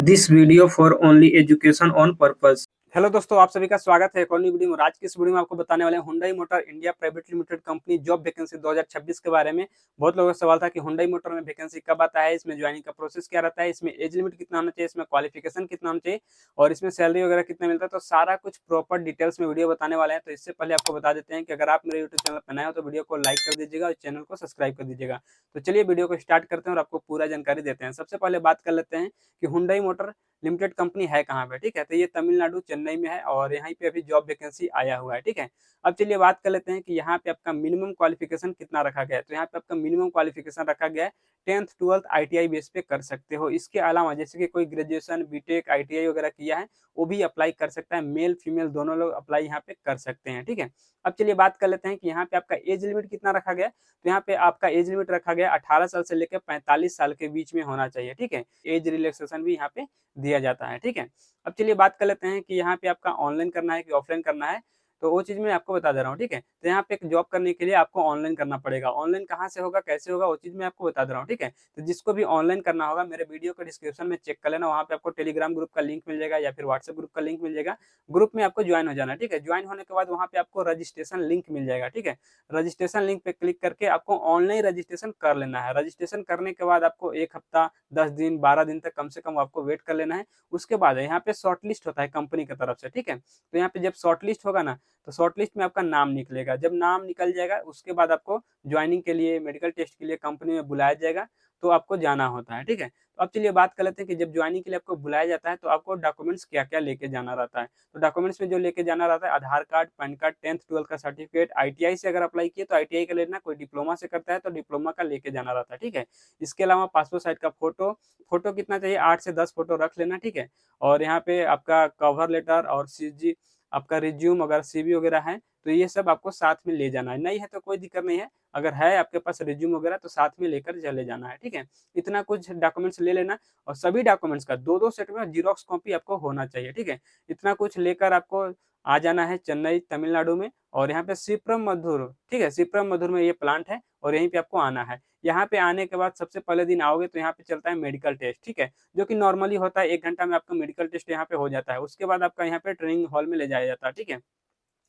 This video for only education on purpose. Hello दोस्तों, आप सभी का स्वागत है एक और नई वीडियो में। आज की इस वीडियो में आपको बताने वाले हैं Hyundai motor India private limited company job vacancy 2026 के बारे में। बहुत लोगों का सवाल था कि हुंडई मोटर में वैकेंसी कब आता है, इसमें ज्वाइनिंग का प्रोसेस क्या रहता है, इसमें एज लिमिट कितना होना चाहिए, इसमें क्वालिफिकेशन कितना होना चाहिए और इसमें सैलरी वगैरह कितना मिलता है। तो सारा कुछ प्रॉपर डिटेल्स में वीडियो बताने वाले हैं। तो इससे पहले आपको बता देते हैं कि अगर आप मेरे यूट्यूब चैनल पर नए हो तो वीडियो को लाइक कर दीजिएगा और चैनल को सब्सक्राइब कर दीजिएगा। तो चलिए वीडियो को स्टार्ट करते हैं और आपको पूरा जानकारी देते हैं। सबसे पहले बात कर लेते हैं कि हुंडई मोटर लिमिटेड कंपनी है कहाँ पे, ठीक है। तो ये तमिलनाडु चेन्नई में है और यहाँ पे अभी जॉब वैकेंसी आया हुआ है, ठीक है। अब चलिए बात कर लेते हैं कि यहाँ पे आपका मिनिमम क्वालिफिकेशन कितना रखा गया है। तो यहाँ पे आपका मिनिमम क्वालिफिकेशन रखा गया है 10th 12th ITI बेस पे कर सकते हो। इसके अलावा जैसे कि कोई ग्रेजुएशन बीटेक ITI वगैरह किया है वो भी अप्लाई कर सकता है। मेल फीमेल दोनों लोग अप्लाई यहाँ पे कर सकते हैं, ठीक है। अब चलिए बात कर लेते हैं कि यहाँ पे आपका एज लिमिट कितना रखा गया है। तो यहाँ पे आपका एज लिमिट रखा गया 18 साल से लेकर 45 साल के बीच में होना चाहिए, ठीक है। एज रिलैक्सेशन भी यहाँ पे दिया जाता है, ठीक है। अब चलिए बात कर लेते हैं कि यहाँ पे आपका ऑनलाइन करना है कि ऑफलाइन करना है। तो वो चीज़ मैं आपको बता दे रहा हूँ, ठीक है। तो यहाँ पे एक जॉब करने के लिए आपको ऑनलाइन करना पड़ेगा। ऑनलाइन कहाँ से होगा, कैसे होगा, वो चीज़ मैं आपको बता दे रहा हूँ, ठीक है। तो जिसको भी ऑनलाइन करना होगा मेरे वीडियो के डिस्क्रिप्शन में चेक कर लेना, वहाँ पे आपको टेलीग्राम ग्रुप का लिंक मिल जाएगा या फिर व्हाट्सएप ग्रुप का लिंक मिल जाएगा। ग्रुप में आपको ज्वाइन हो जाना है, ठीक है। ज्वाइन होने के बाद वहाँ पे आपको रजिस्ट्रेशन लिंक मिल जाएगा, ठीक है। रजिस्ट्रेशन लिंक पे क्लिक करके आपको ऑनलाइन रजिस्ट्रेशन कर लेना है। रजिस्ट्रेशन करने के बाद आपको 1 हफ्ता 10 दिन 12 दिन तक कम से कम आपको वेट कर लेना है। उसके बाद यहाँ पे शॉर्ट लिस्ट होता है कंपनी की तरफ से, ठीक है। तो यहाँ पे जब शॉर्ट लिस्ट होगा ना तो शॉर्ट लिस्ट में आपका नाम निकलेगा। जब नाम निकल जाएगा उसके बाद आपको ज्वाइनिंग के लिए मेडिकल टेस्ट के लिए कंपनी में बुलाया जाएगा, तो आपको जाना होता है, ठीक है। तो अब चलिए बात कर लेते हैं कि जब ज्वाइनिंग के लिए आपको बुलाया जाता है तो आपको डॉक्यूमेंट्स क्या क्या लेके जाना रहता है। तो डॉक्यूमेंट्स में जो लेके जाना रहता है आधार card, pan card, 10th 12th का सर्टिफिकेट, ITI से अगर अप्लाई किए तो ITI का लेना, कोई डिप्लोमा से करता है तो डिप्लोमा का लेके जाना रहता है, ठीक है। इसके अलावा पासपोर्ट साइज का फोटो, फोटो कितना चाहिए 8 से 10 फोटो रख लेना, ठीक है। और यहाँ पे आपका कवर लेटर और CG आपका रिज्यूम अगर CV वगैरह है तो ये सब आपको साथ में ले जाना है। नहीं है तो कोई दिक्कत नहीं है, अगर है आपके पास रिज्यूम वगैरह तो साथ में लेकर चले जाना है, ठीक है। इतना कुछ डॉक्यूमेंट्स ले लेना और सभी डॉक्यूमेंट्स का 2-2 सेट में जीरोक्स कॉपी आपको होना चाहिए, ठीक है। इतना कुछ लेकर आपको आ जाना है चेन्नई तमिलनाडु में और यहाँ पे सिप्रम मधुर, ठीक है। सिप्रम मधुर में ये प्लांट है और यहीं पे आपको आना है। यहाँ पे आने के बाद सबसे पहले दिन आओगे तो यहाँ पे चलता है मेडिकल टेस्ट, ठीक है, जो कि नॉर्मली होता है 1 घंटा में आपका मेडिकल टेस्ट यहाँ पे हो जाता है। उसके बाद आपका यहाँ पे ट्रेनिंग हॉल में ले जाया जाता है, ठीक है।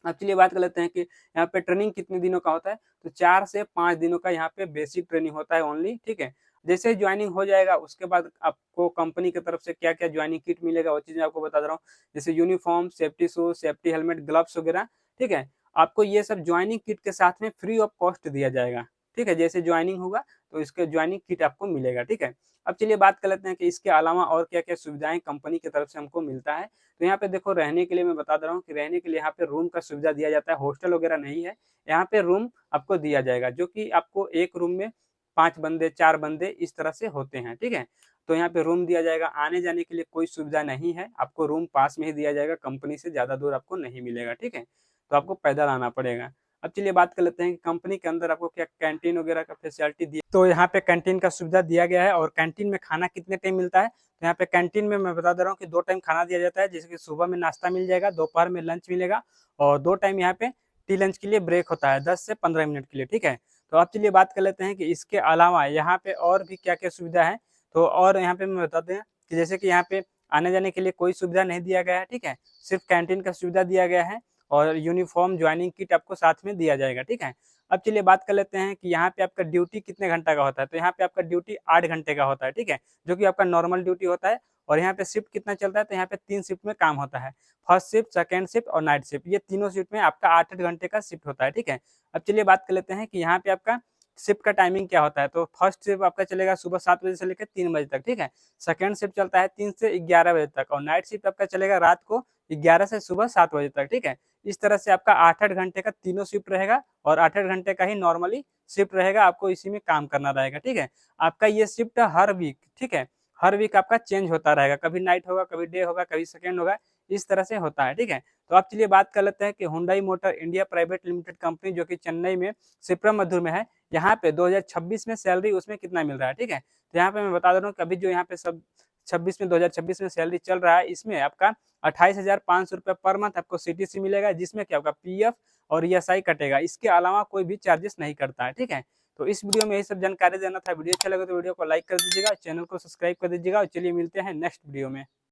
अब चलिए बात कर लेते हैं कि यहाँ पे ट्रेनिंग कितने दिनों का होता है। तो 4 से 5 दिनों का यहाँ पे बेसिक ट्रेनिंग होता है ओनली, ठीक है। जैसे ही ज्वाइनिंग हो जाएगा उसके बाद आपको कंपनी की तरफ से क्या क्या ज्वाइनिंग किट मिलेगा वो चीज़ मैं आपको बता दे रहा हूँ। जैसे uniform, safety shoes, safety helmet, gloves वगैरह, ठीक है। आपको ये सब ज्वाइनिंग किट के साथ में फ्री ऑफ कॉस्ट दिया जाएगा, ठीक है। जैसे ज्वाइनिंग होगा तो इसके ज्वाइनिंग किट आपको मिलेगा, ठीक है। अब चलिए बात कर लेते हैं कि इसके अलावा और क्या क्या सुविधाएं कंपनी की तरफ से हमको मिलता है। तो यहाँ पे देखो रहने के लिए मैं बता दे रहा हूँ कि रहने के लिए यहाँ पे रूम का सुविधा दिया जाता है। हॉस्टल वगैरह नहीं है, यहाँ पे रूम आपको दिया जाएगा, जो कि आपको एक रूम में 5 बंदे 4 बंदे इस तरह से होते हैं, ठीक है। तो यहाँ पे रूम दिया जाएगा। आने जाने के लिए कोई सुविधा नहीं है, आपको रूम पास में ही दिया जाएगा, कंपनी से ज़्यादा दूर आपको नहीं मिलेगा, ठीक है। तो आपको पैदल आना पड़ेगा। अब चलिए बात कर लेते हैं कि कंपनी के अंदर आपको क्या कैंटीन वगैरह का फैसिलिटी दी। तो यहाँ पे कैंटीन का सुविधा दिया गया है। और कैंटीन में खाना कितने टाइम मिलता है, तो यहाँ पे कैंटीन में मैं बता दे रहा हूँ कि 2 टाइम खाना दिया जाता है। जैसे कि सुबह में नाश्ता मिल जाएगा, दोपहर में लंच मिलेगा और 2 टाइम यहाँ पे टी लंच के लिए ब्रेक होता है 10 से 15 मिनट के लिए, ठीक है। तो अब चलिए बात कर लेते हैं कि इसके अलावा यहाँ पे और भी क्या क्या सुविधा है। तो और यहाँ पे मैं बता दें कि जैसे कि यहाँ पे आने जाने के लिए कोई सुविधा नहीं दिया गया है, ठीक है। सिर्फ कैंटीन का सुविधा दिया गया है और यूनिफॉर्म ज्वाइनिंग किट आपको साथ में दिया जाएगा, ठीक है। अब चलिए बात कर लेते हैं कि यहाँ पे आपका ड्यूटी कितने घंटा का होता है। तो यहाँ पे आपका ड्यूटी 8 घंटे का होता है, ठीक है, जो कि आपका नॉर्मल ड्यूटी होता है। और यहाँ पे शिफ्ट कितना चलता है, तो यहाँ पे 3 शिफ्ट में काम होता है। फर्स्ट शिफ्ट, सेकंड शिफ्ट और नाइट शिफ्ट, ये तीनों शिफ्ट में आपका 8-8 घंटे का शिफ्ट होता है, ठीक है। अब चलिए बात कर लेते हैं कि यहाँ पे आपका शिफ्ट का टाइमिंग क्या होता है। तो फर्स्ट शिफ्ट आपका चलेगा सुबह 7 बजे से लेकर 3 बजे तक, ठीक है। सेकंड शिफ्ट चलता है 3 से 11 बजे तक और नाइट शिफ्ट आपका चलेगा रात को 11 से सुबह 7 बजे तक, ठीक है। इस तरह से आपका 8-8 घंटे का तीनों शिफ्ट रहेगा और 8-8 घंटे का ही नॉर्मली शिफ्ट रहेगा, आपको इसी में काम करना रहेगा, ठीक है। आपका ये शिफ्ट हर वीक, ठीक है, हर वीक आपका चेंज होता रहेगा, कभी नाइट होगा, कभी डे होगा, कभी सेकंड होगा, इस तरह से होता है, ठीक है। तो आप चलिए बात कर लेते हैं कि Hyundai motor India private limited company जो कि चेन्नई में सिप्रम मधुर में है, यहाँ पे 2026 में सैलरी उसमें कितना मिल रहा है, ठीक है। तो यहाँ पे मैं बता दे रहा हूँ कि अभी जो यहाँ पे सब 2026 में सैलरी चल रहा है, इसमें आपका 28,500 रुपये पर मंथ आपको CTC मिलेगा, जिसमें क्या आपका PF और ESI कटेगा। इसके अलावा कोई भी चार्जेस नहीं करता है, ठीक है। तो इस वीडियो में यही सब जानकारी देना था। वीडियो अच्छा लगे तो वीडियो को लाइक कर दीजिएगा, चैनल को सब्सक्राइब कर दीजिएगा और चलिए मिलते हैं नेक्स्ट वीडियो में।